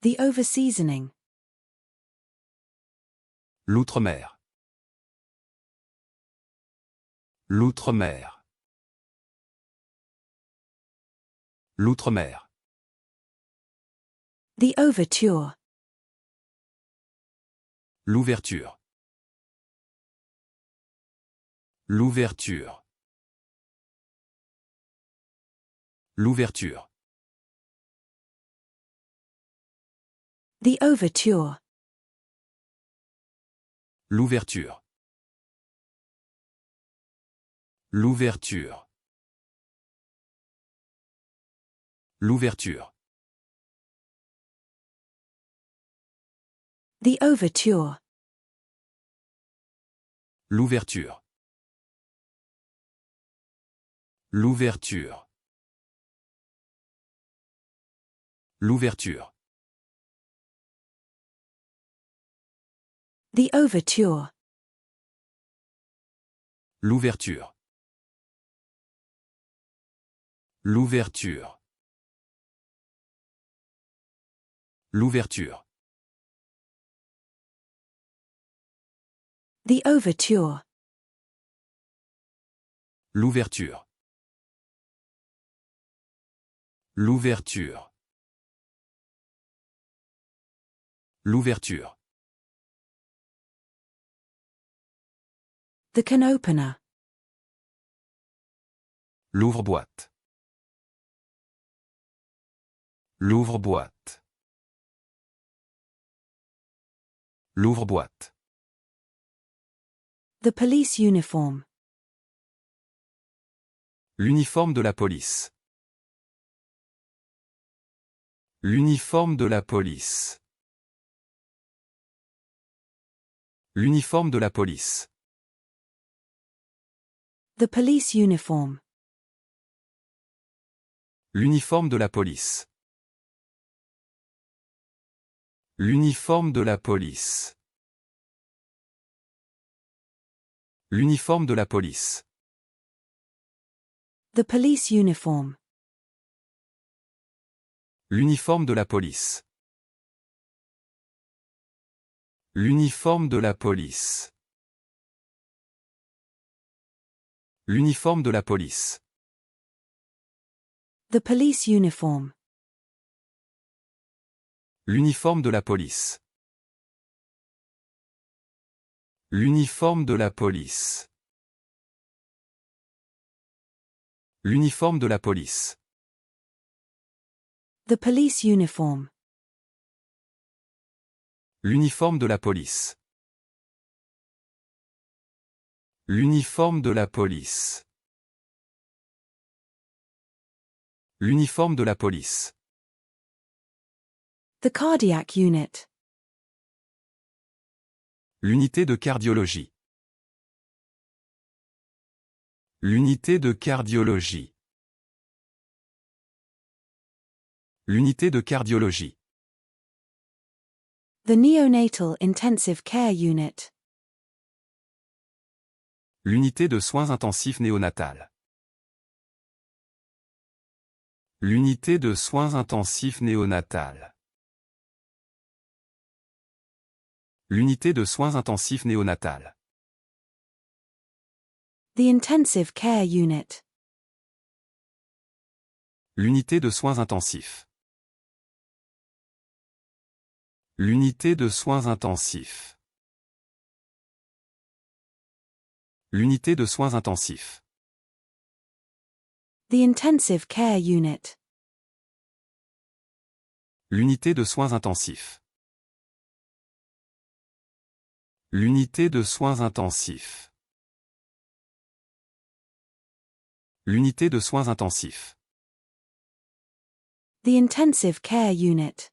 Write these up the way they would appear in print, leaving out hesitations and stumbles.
The overseasoning. L'outre-mer. L'outre-mer. L'outre-mer. The overture. L'ouverture. L'ouverture. L'ouverture. The overture. L'ouverture. L'ouverture. L'ouverture. The overture. L'ouverture. L'ouverture. L'ouverture. The overture. L'ouverture. L'ouverture. L'ouverture. The overture. L'ouverture. L'ouverture. L'ouverture. The can opener. L'ouvre-boîte. L'ouvre-boîte. L'ouvre-boîte. The police uniform. L'uniforme de la police. L'uniforme de la police. L'uniforme de la police. The police uniform. L'uniforme de la police. L'uniforme de la police. L'uniforme de la police. The police uniform. L'uniforme de la police. L'uniforme de la police. L'uniforme de la police. The police uniform. L'uniforme de la police. L'uniforme de la police. L'uniforme de la police. The police uniform. L'uniforme de la police. L'uniforme de la police. L'uniforme de la police. The cardiac unit. L'unité de cardiologie. L'unité de cardiologie. L'unité de cardiologie. The neonatal intensive care unit. L'unité de soins intensifs néonatal. L'unité de soins intensifs néonatal. L'unité de soins intensifs néonatal. The intensive care unit. L'unité de soins intensifs. L'unité de soins intensifs. L'unité de soins intensifs. The intensive care unit. L'unité de soins intensifs. L'unité de soins intensifs. L'unité de soins intensifs. The intensive care unit.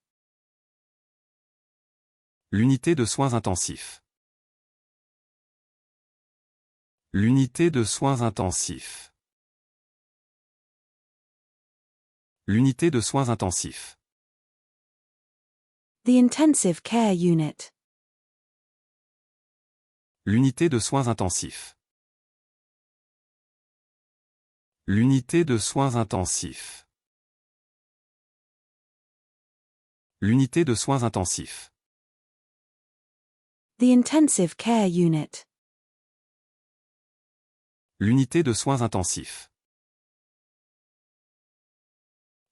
L'unité de soins intensifs. L'unité de soins intensifs. L'unité de soins intensifs. The intensive care unit. L'unité de soins intensifs. L'unité de soins intensifs. L'unité de soins intensifs. The intensive care unit. L'unité de soins intensifs.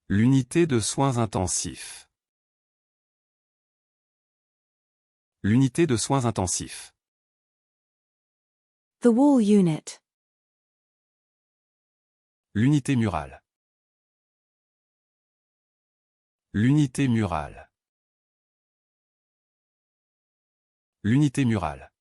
L'unité de soins intensifs. L'unité de soins intensifs. The wall unit. L'unité murale. L'unité murale. L'unité murale.